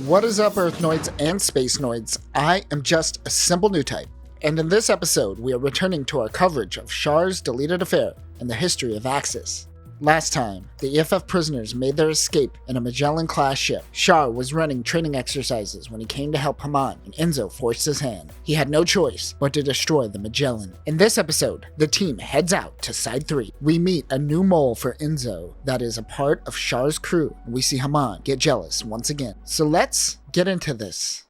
What is up, Earthnoids and Spacenoids? I am just a simple new type, and in this episode, we are returning to our coverage of Char's deleted affair and the history of Axis. Last time, the EFF prisoners made their escape in a Magellan-class ship. Char was running training exercises when he came to help Haman, and Enzo forced his hand. He had no choice but to destroy the Magellan. In this episode, the team heads out to Side 3. We meet a new mole for Enzo that is a part of Char's crew, and we see Haman get jealous once again. So let's get into this.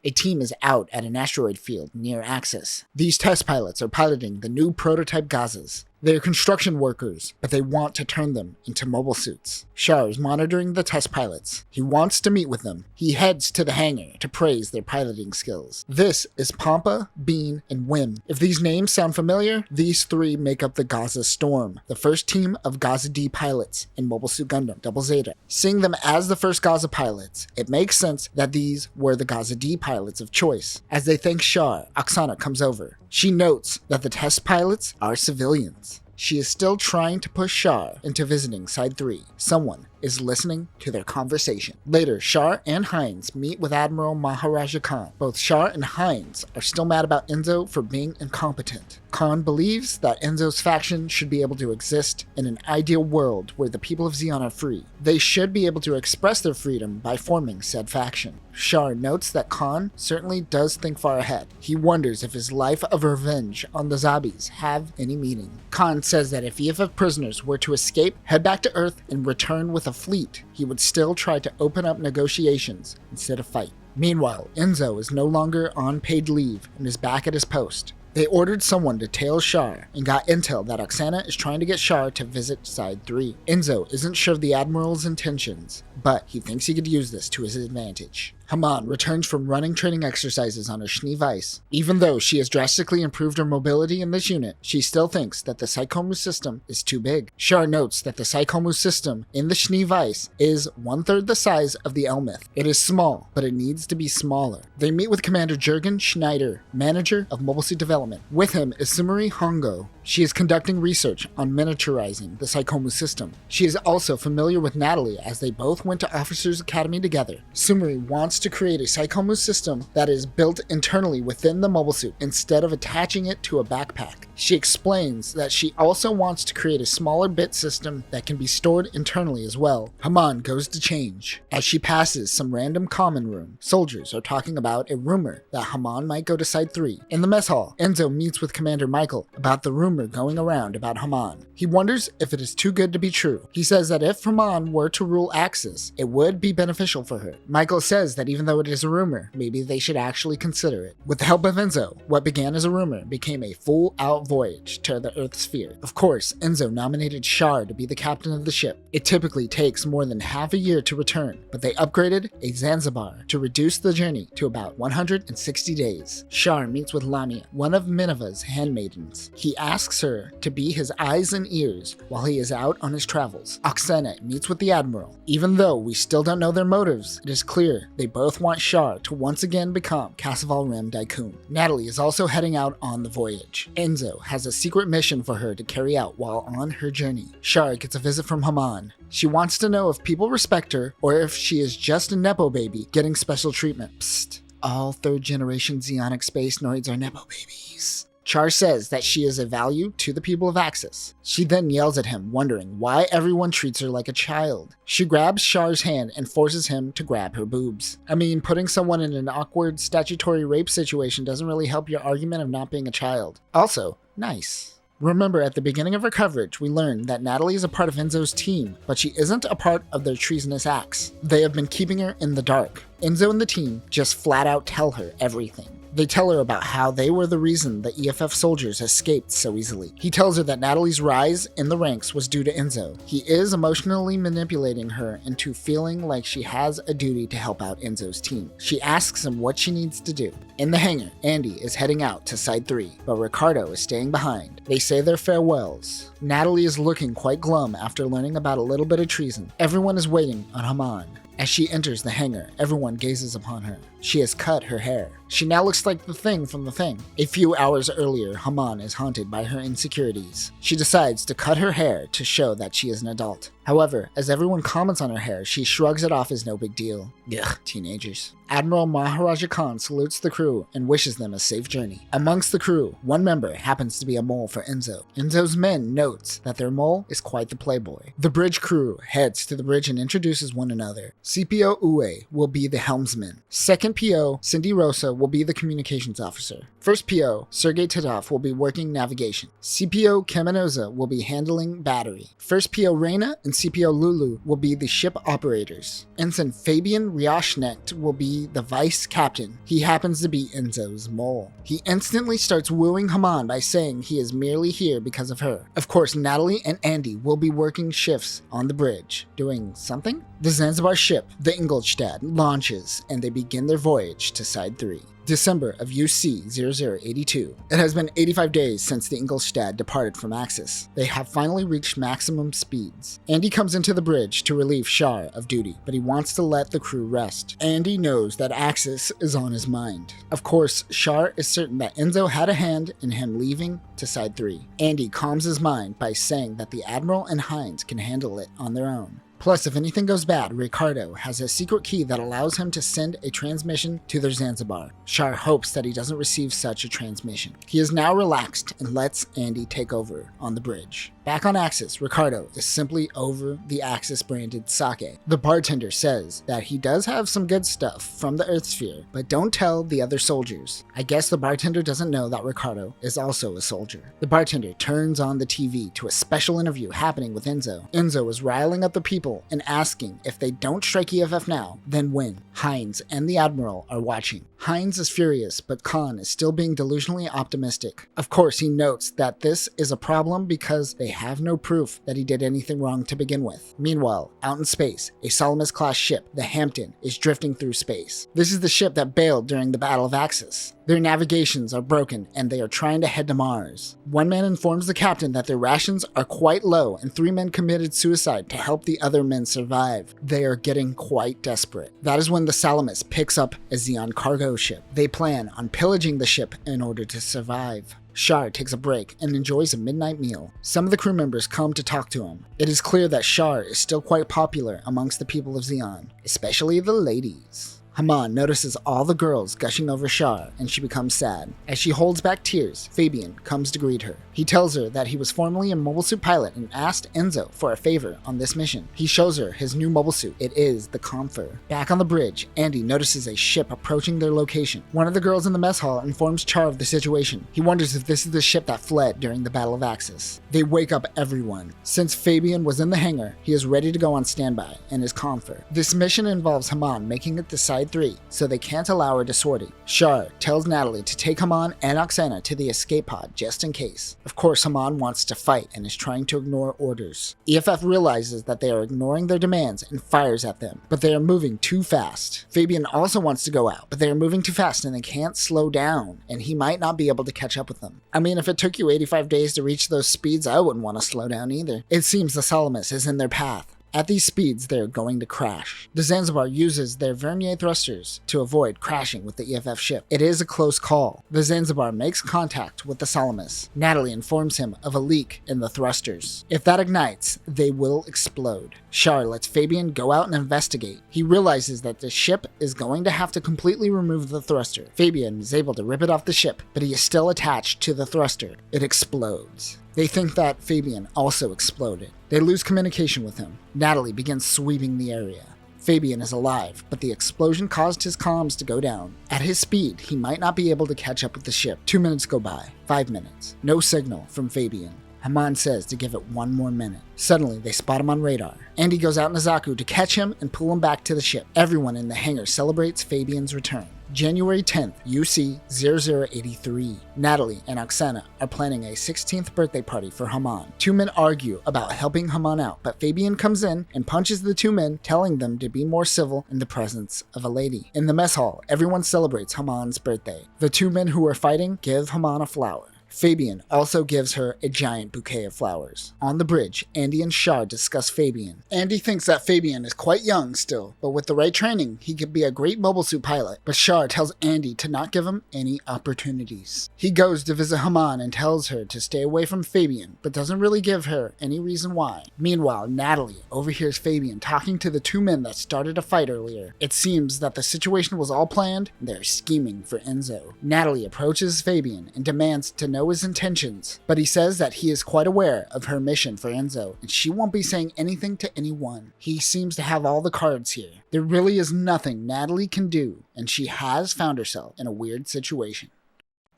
A team is out at an asteroid field near Axis. These test pilots are piloting the new prototype Gazas. They are construction workers, but they want to turn them into mobile suits. Char is monitoring the test pilots. He wants to meet with them. He heads to the hangar to praise their piloting skills. This is Pampa, Bean, and Wim. If these names sound familiar, these three make up the Gaza Storm, the first team of Gaza D pilots in Mobile Suit Gundam, Double Zeta. Seeing them as the first Gaza pilots, it makes sense that these were the Gaza D pilots of choice. As they thank Char, Oksana comes over. She notes that the test pilots are civilians. She is still trying to push Char into visiting Side 3. Someone is listening to their conversation. Later, Char and Hines meet with Admiral Maharaja Khan. Both Char and Hines are still mad about Enzo for being incompetent. Khan believes that Enzo's faction should be able to exist in an ideal world where the people of Zeon are free. They should be able to express their freedom by forming said faction. Char notes that Khan certainly does think far ahead. He wonders if his life of revenge on the Zabis have any meaning. Khan says that if EFF prisoners were to escape, head back to Earth, and return with a fleet, he would still try to open up negotiations instead of fight. Meanwhile, Enzo is no longer on paid leave and is back at his post. They ordered someone to tail Char and got intel that Oksana is trying to get Char to visit Side 3. Enzo isn't sure of the Admiral's intentions, but he thinks he could use this to his advantage. Haman returns from running training exercises on her Schnee Weiss. Even though she has drastically improved her mobility in this unit, she still thinks that the Psychomu system is too big. Char notes that the Psychomu system in the Schnee Weiss is 1/3 the size of the Elmith. It is small, but it needs to be smaller. They meet with Commander Jürgen Schneider, manager of Mobile Suit Development. With him is Sumari Hongo. She is conducting research on miniaturizing the Psychomu system. She is also familiar with Natalie as they both went to Officers Academy together. Sumari wants to create a Psychomu system that is built internally within the mobile suit instead of attaching it to a backpack. She explains that she also wants to create a smaller bit system that can be stored internally as well. Haman goes to change. As she passes some random common room, soldiers are talking about a rumor that Haman might go to Side 3. In the mess hall, Enzo meets with Commander Michael about the rumor going around about Haman. He wonders if it is too good to be true. He says that if Haman were to rule Axis, it would be beneficial for her. Michael says that even though it is a rumor, maybe they should actually consider it. With the help of Enzo, what began as a rumor became a full-out voyage to the Earth sphere. Of course, Enzo nominated Char to be the captain of the ship. It typically takes more than half a year to return, but they upgraded a Zanzibar to reduce the journey to about 160 days. Char meets with Lamia, one of Minerva's handmaidens. He asks her to be his eyes and ears while he is out on his travels. Oksana meets with the Admiral. Even though we still don't know their motives, it is clear they both want Char to once again become Casseval Rem Daikun. Natalie is also heading out on the voyage. Enzo has a secret mission for her to carry out while on her journey. Char gets a visit from Haman. She wants to know if people respect her or if she is just a Nepo baby getting special treatment. Psst. All third-generation Zeonic Spacenoids are Nepo babies. Char says that she is a value to the people of Axis. She then yells at him, wondering why everyone treats her like a child. She grabs Char's hand and forces him to grab her boobs. I mean, putting someone in an awkward statutory rape situation doesn't really help your argument of not being a child. Also, nice. Remember, at the beginning of our coverage, we learned that Natalie is a part of Enzo's team, but she isn't a part of their treasonous acts. They have been keeping her in the dark. Enzo and the team just flat out tell her everything. They tell her about how they were the reason the EFF soldiers escaped so easily. He tells her that Natalie's rise in the ranks was due to Enzo. He is emotionally manipulating her into feeling like she has a duty to help out Enzo's team. She asks him what she needs to do. In the hangar, Andy is heading out to Side 3, but Ricardo is staying behind. They say their farewells. Natalie is looking quite glum after learning about a little bit of treason. Everyone is waiting on Haman. As she enters the hangar, everyone gazes upon her. She has cut her hair. She now looks like the Thing from The Thing. A few hours earlier, Haman is haunted by her insecurities. She decides to cut her hair to show that she is an adult. However, as everyone comments on her hair, she shrugs it off as no big deal. Ugh, teenagers. Admiral Maharaja Khan salutes the crew and wishes them a safe journey. Amongst the crew, one member happens to be a mole for Enzo. Enzo's men notes that their mole is quite the playboy. The bridge crew heads to the bridge and introduces one another. CPO Ue will be the helmsman. Second PO, Cindy Rosa, will be the communications officer. First PO, Sergei Titov, will be working navigation. CPO Kamenoza will be handling battery. First PO Reina and CPO Lulu will be the ship operators. Ensign Fabian Rioschnecht will be the vice captain. He happens to be Enzo's mole. He instantly starts wooing Haman by saying he is merely here because of her. Of course, Natalie and Andy will be working shifts on the bridge. Doing something? The Zanzibar ship, the Ingolstadt, launches and they begin their voyage to Side 3. December of UC 0082. It has been 85 days since the Ingolstadt departed from Axis. They have finally reached maximum speeds. Andy comes into the bridge to relieve Char of duty, but he wants to let the crew rest. Andy knows that Axis is on his mind. Of course, Char is certain that Enzo had a hand in him leaving to Side 3. Andy calms his mind by saying that the Admiral and Heinz can handle it on their own. Plus, if anything goes bad, Ricardo has a secret key that allows him to send a transmission to their Zanzibar. Char hopes that he doesn't receive such a transmission. He is now relaxed and lets Andy take over on the bridge. Back on Axis, Ricardo is simply over the Axis branded sake. The bartender says that he does have some good stuff from the Earth sphere, but don't tell the other soldiers. I guess the bartender doesn't know that Ricardo is also a soldier. The bartender turns on the TV to a special interview happening with Enzo. Enzo is riling up the people and asking if they don't strike EFF now, then when. Heinz and the Admiral are watching. Heinz is furious, but Khan is still being delusionally optimistic. Of course, he notes that this is a problem because they have no proof that he did anything wrong to begin with. Meanwhile, out in space, a Salamis-class ship, the Hampton, is drifting through space. This is the ship that bailed during the Battle of Axis. Their navigations are broken and they are trying to head to Mars. One man informs the captain that their rations are quite low and 3 men committed suicide to help the other men survive. They are getting quite desperate. That is when the Salamis picks up a Zeon cargo ship. They plan on pillaging the ship in order to survive. Char takes a break and enjoys a midnight meal. Some of the crew members come to talk to him. It is clear that Char is still quite popular amongst the people of Zeon, especially the ladies. Haman notices all the girls gushing over Char and she becomes sad. As she holds back tears, Fabian comes to greet her. He tells her that he was formerly a mobile suit pilot and asked Enzo for a favor on this mission. He shows her his new mobile suit. It is the Kämpfer. Back on the bridge, Andy notices a ship approaching their location. One of the girls in the mess hall informs Char of the situation. He wonders if this is the ship that fled during the Battle of Axis. They wake up everyone. Since Fabian was in the hangar, he is ready to go on standby and is Kämpfer. This mission involves Haman making it to Side 3, so they can't allow her to sortie. Char tells Natalie to take Haman and Oksana to the escape pod just in case. Of course, Haman wants to fight and is trying to ignore orders. EFF realizes that they are ignoring their demands and fires at them, but they are moving too fast. Fabian also wants to go out, but they are moving too fast and they can't slow down, and he might not be able to catch up with them. I mean, if it took you 85 days to reach those speeds, I wouldn't want to slow down either. It seems the Salamis is in their path. At these speeds, they are going to crash. The Zanzibar uses their vernier thrusters to avoid crashing with the EFF ship. It is a close call. The Zanzibar makes contact with the Salamis. Natalie informs him of a leak in the thrusters. If that ignites, they will explode. Char lets Fabian go out and investigate. He realizes that the ship is going to have to completely remove the thruster. Fabian is able to rip it off the ship, but he is still attached to the thruster. It explodes. They think that Fabian also exploded. They lose communication with him. Natalie begins sweeping the area. Fabian is alive, but the explosion caused his comms to go down. At his speed, he might not be able to catch up with the ship. 2 minutes go by. 5 minutes. No signal from Fabian. Haman says to give it 1 more minute. Suddenly, they spot him on radar. Andy goes out in Zaku to catch him and pull him back to the ship. Everyone in the hangar celebrates Fabian's return. January 10th, UC 0083. Natalie and Oksana are planning a 16th birthday party for Haman. 2 men argue about helping Haman out, but Fabian comes in and punches the 2 men, telling them to be more civil in the presence of a lady. In the mess hall, everyone celebrates Haman's birthday. The 2 men who are fighting give Haman a flower. Fabian also gives her a giant bouquet of flowers. On the bridge, Andy and Char discuss Fabian. Andy thinks that Fabian is quite young still, but with the right training, he could be a great mobile suit pilot. But Char tells Andy to not give him any opportunities. He goes to visit Haman and tells her to stay away from Fabian, but doesn't really give her any reason why. Meanwhile, Natalie overhears Fabian talking to the two men that started a fight earlier. It seems that the situation was all planned, and they're scheming for Enzo. Natalie approaches Fabian and demands to know his intentions, but he says that he is quite aware of her mission for Enzo, and she won't be saying anything to anyone. He seems to have all the cards here. There really is nothing Natalie can do, and she has found herself in a weird situation.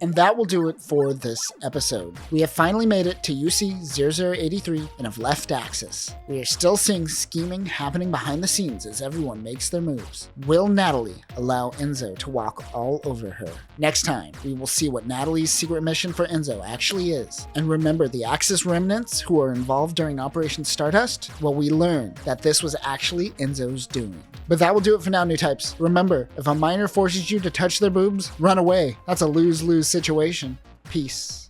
And that will do it for this episode. We have finally made it to UC0083 and have left Axis. We are still seeing scheming happening behind the scenes as everyone makes their moves. Will Natalie allow Enzo to walk all over her? Next time, we will see what Natalie's secret mission for Enzo actually is. And remember the Axis remnants who are involved during Operation Stardust? Well, we learned that this was actually Enzo's doing. But that will do it for now, new types. Remember, if a miner forces you to touch their boobs, run away. That's a lose-lose situation. Peace.